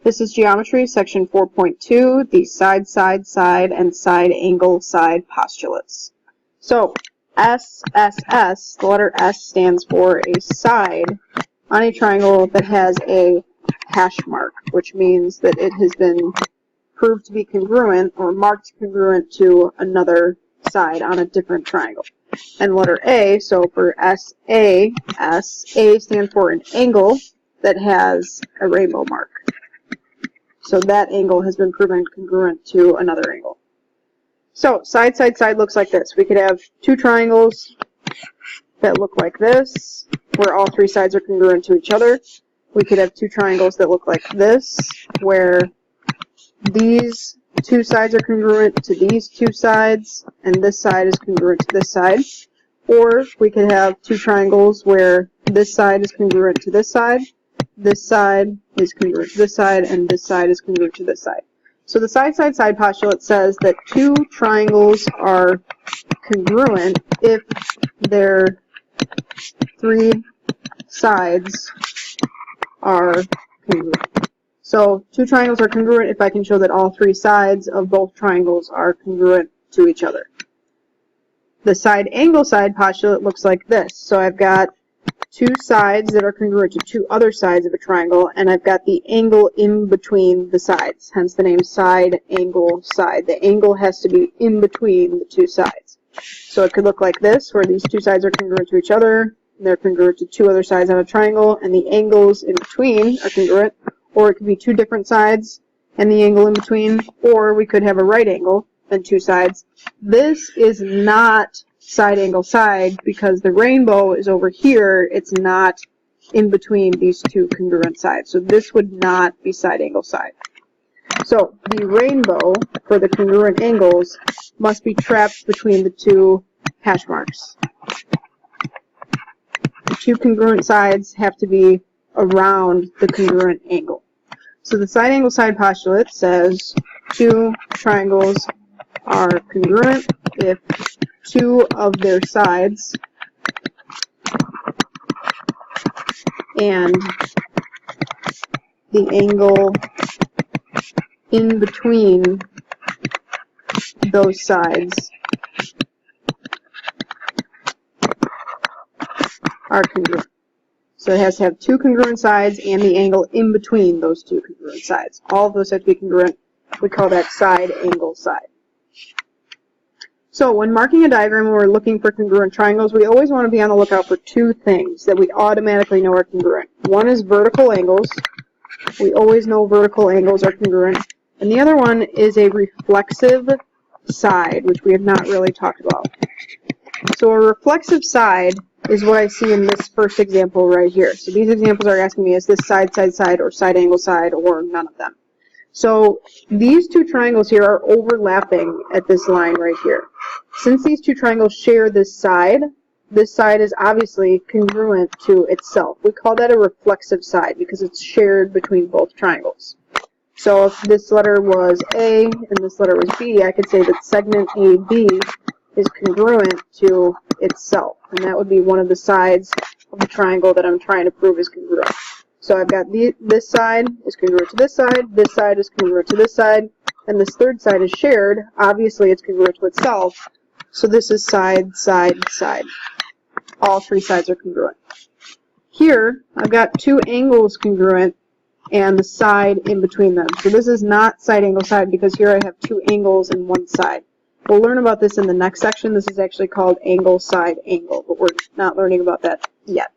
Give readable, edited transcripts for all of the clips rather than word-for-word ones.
This is Geometry, Section 4.2, the side, side, side, and side angle side postulates. So, SSS, the letter S stands for a side on a triangle that has a hash mark, which means that it has been proved to be congruent or marked congruent to another side on a different triangle. And letter A, so for SAS, A stands for an angle that has a rainbow mark. So that angle has been proven congruent to another angle. So side, side, side looks like this. We could have two triangles that look like this, where all three sides are congruent to each other. We could have two triangles that look like this, where these two sides are congruent to these two sides, and this side is congruent to this side. Or we could have two triangles where this side is congruent to this side is congruent to this side, and this side is congruent to this side. So the side, side, side postulate says that two triangles are congruent if their three sides are congruent. So two triangles are congruent if I can show that all three sides of both triangles are congruent to each other. The side angle side postulate looks like this. So I've got two sides that are congruent to two other sides of a triangle, and I've got the angle in between the sides, hence the name side, angle, side. The angle has to be in between the two sides. So it could look like this, where these two sides are congruent to each other, and they're congruent to two other sides on a triangle, and the angles in between are congruent, or it could be two different sides and the angle in between, or we could have a right angle and two sides. This is not side angle side because the rainbow is over here. It's not in between these two congruent sides. So this would not be side angle side. So the rainbow for the congruent angles must be trapped between the two hash marks. The two congruent sides have to be around the congruent angle. So the side angle side postulate says two triangles are congruent if two of their sides and the angle in between those sides are congruent. So it has to have two congruent sides and the angle in between those two congruent sides. All of those have to be congruent. We call that side angle side. So when marking a diagram when we're looking for congruent triangles, we always want to be on the lookout for two things that we automatically know are congruent. One is vertical angles. We always know vertical angles are congruent. And the other one is a reflexive side, which we have not really talked about. So a reflexive side is what I see in this first example right here. So these examples are asking me, is this side, side, side, or side angle side, or none of them? So these two triangles here are overlapping at this line right here. Since these two triangles share this side is obviously congruent to itself. We call that a reflexive side because it's shared between both triangles. So if this letter was A and this letter was B, I could say that segment AB is congruent to itself. And that would be one of the sides of the triangle that I'm trying to prove is congruent. So I've got this side is congruent to this side is congruent to this side, and this third side is shared. Obviously it's congruent to itself. So this is side, side, side. All three sides are congruent. Here, I've got two angles congruent and the side in between them. So this is not side angle side because here I have two angles and one side. We'll learn about this in the next section. This is actually called angle side angle, but we're not learning about that yet.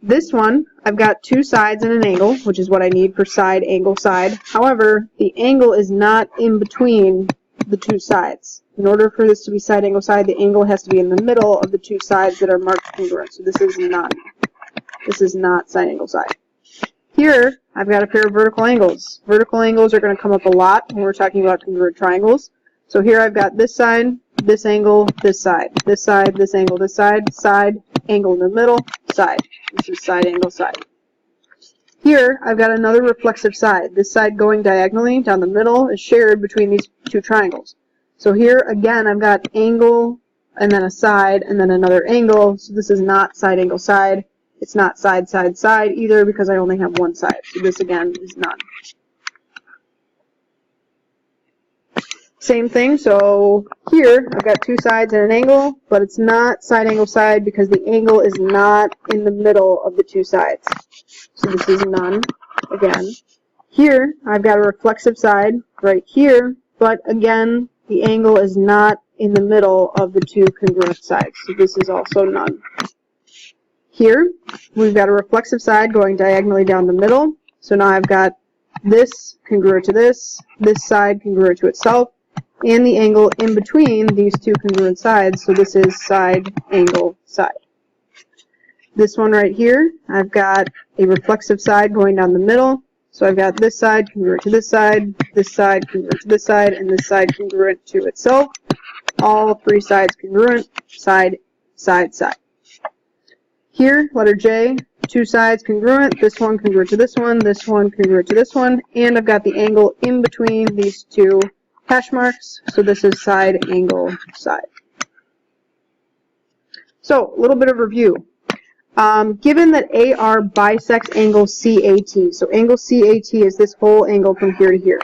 This one, I've got two sides and an angle, which is what I need for side angle side. However, the angle is not in between the two sides. In order for this to be side angle side, the angle has to be in the middle of the two sides that are marked congruent. So this is not side angle side. Here, I've got a pair of vertical angles. Vertical angles are going to come up a lot when we're talking about congruent triangles. So here I've got this side, this angle, this side, this angle, this side, angle in the middle, side. This is side angle side. Here I've got another reflexive side. This side going diagonally down the middle is shared between these two triangles. So here again I've got angle and then a side and then another angle. So this is not side angle side. It's not side, side, side either because I only have one side. So this again is none. Same thing, so here I've got two sides and an angle, but it's not side, angle, side because the angle is not in the middle of the two sides. So this is none again. Here I've got a reflexive side right here, but again the angle is not in the middle of the two congruent sides. So this is also none. Here we've got a reflexive side going diagonally down the middle. So now I've got this congruent to this side congruent to itself, and the angle in between these two congruent sides, so this is side, angle, side. This one right here, I've got a reflexive side going down the middle, so I've got this side congruent to this side congruent to this side, and this side congruent to itself. All three sides congruent, side, side, side. Here, letter J, two sides congruent, this one congruent to this one congruent to this one, and I've got the angle in between these two hash marks, so this is side, angle, side. So, a little bit of review. Given that AR bisects angle CAT, so angle CAT is this whole angle from here to here.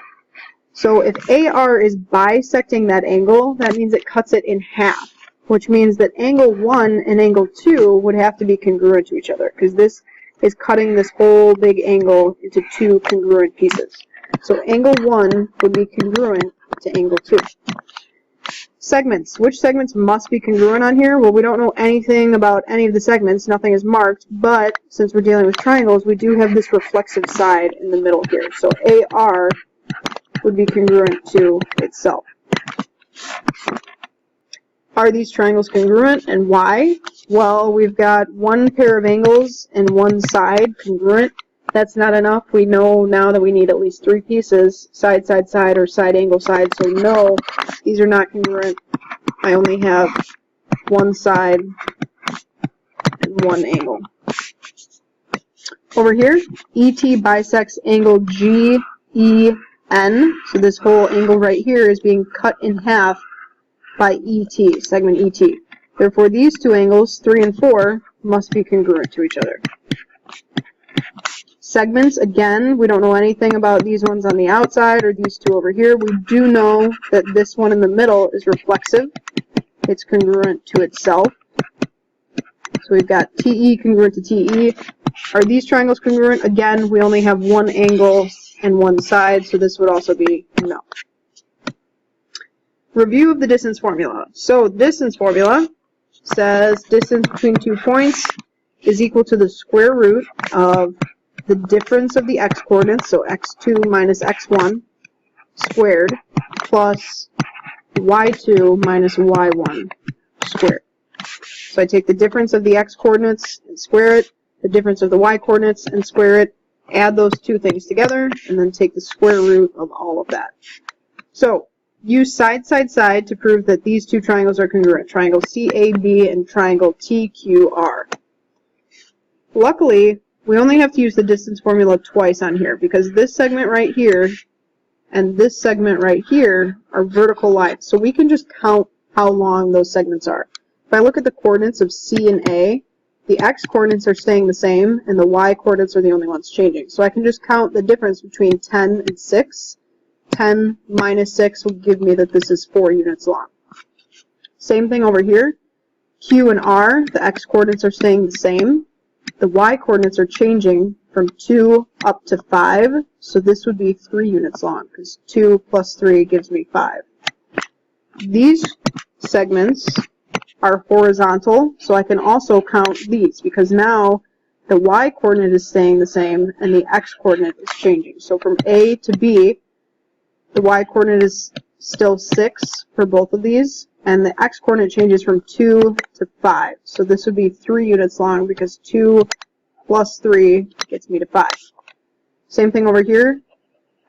So if AR is bisecting that angle, that means it cuts it in half, which means that angle 1 and angle 2 would have to be congruent to each other, because this is cutting this whole big angle into two congruent pieces. So angle 1 would be congruent to angle 2. Segments. Which segments must be congruent on here? Well, we don't know anything about any of the segments. Nothing is marked, but since we're dealing with triangles, we do have this reflexive side in the middle here. So AR would be congruent to itself. Are these triangles congruent, and why? Well, we've got one pair of angles and one side congruent. That's not enough. We know now that we need at least three pieces, side, side, side, or side, angle, side. So no, these are not congruent. I only have one side and one angle. Over here, ET bisects angle GEN. So this whole angle right here is being cut in half by ET, segment ET. Therefore, these two angles, 3 and 4, must be congruent to each other. Segments, again, we don't know anything about these ones on the outside or these two over here. We do know that this one in the middle is reflexive. It's congruent to itself. So we've got TE congruent to TE. Are these triangles congruent? Again, we only have one angle and one side, so this would also be no. Review of the distance formula. So distance formula says distance between 2 points is equal to the square root of the difference of the x-coordinates, so x2 minus x1 squared, plus y2 minus y1 squared. So I take the difference of the x-coordinates and square it, the difference of the y-coordinates and square it, add those two things together, and then take the square root of all of that. So use side, side, side to prove that these two triangles are congruent, triangle CAB and triangle TQR. Luckily, we only have to use the distance formula twice on here, because this segment right here and this segment right here are vertical lines. So we can just count how long those segments are. If I look at the coordinates of C and A, the x-coordinates are staying the same, and the y-coordinates are the only ones changing. So I can just count the difference between 10 and 6. 10 minus 6 will give me that this is 4 units long. Same thing over here. Q and R, the x-coordinates are staying the same. The y-coordinates are changing from 2 up to 5, so this would be 3 units long, because 2 plus 3 gives me 5. These segments are horizontal, so I can also count these, because now the y-coordinate is staying the same and the x-coordinate is changing. So from A to B, the y-coordinate is still 6 for both of these, and the x-coordinate changes from 2 to 5. So this would be 3 units long, because 2 plus 3 gets me to 5. Same thing over here.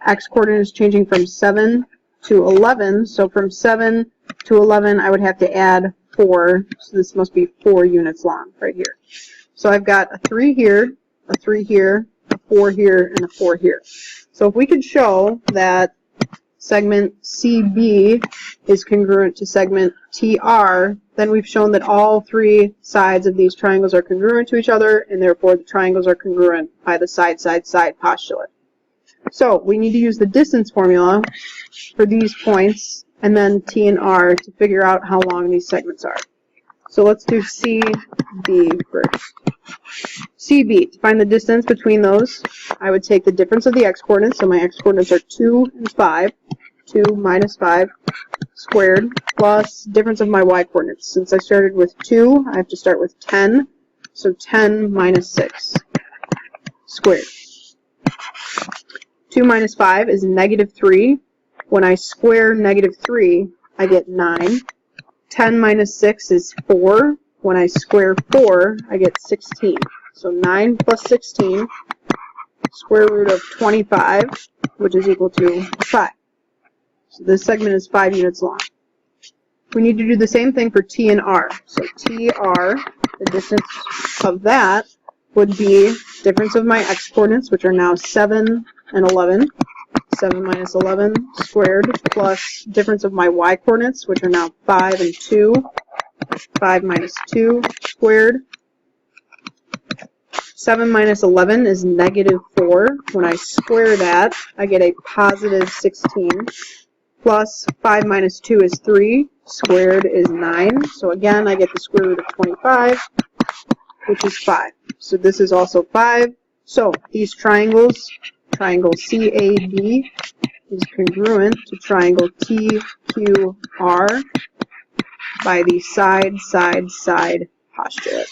X-coordinate is changing from 7 to 11. So from 7 to 11, I would have to add 4. So this must be 4 units long right here. So I've got a 3 here, a 3 here, a 4 here, and a 4 here. So if we could show that segment CB is congruent to segment TR, then we've shown that all three sides of these triangles are congruent to each other, and therefore the triangles are congruent by the side, side, side postulate. So we need to use the distance formula for these points, and then T and R to figure out how long these segments are. So let's do CB first. CB, to find the distance between those, I would take the difference of the x-coordinates, so my x-coordinates are 2 and 5, 2 minus 5 squared, plus difference of my y-coordinates. Since I started with 2, I have to start with 10, so 10 minus 6 squared. 2 minus 5 is negative 3. When I square negative 3, I get 9. 10 minus 6 is 4. When I square 4, I get 16. So 9 plus 16, square root of 25, which is equal to 5. So this segment is 5 units long. We need to do the same thing for T and R. So TR, the distance of that, would be difference of my x-coordinates, which are now 7 and 11. 7 minus 11 squared, plus difference of my y-coordinates, which are now 5 and 2. 5 minus 2 squared. 7 minus 11 is negative 4. When I square that, I get a positive 16. Plus 5 minus 2 is 3. Squared is 9. So again, I get the square root of 25, which is 5. So this is also 5. So these triangles, triangle CAB is congruent to triangle TQR by the side, side, side postulate.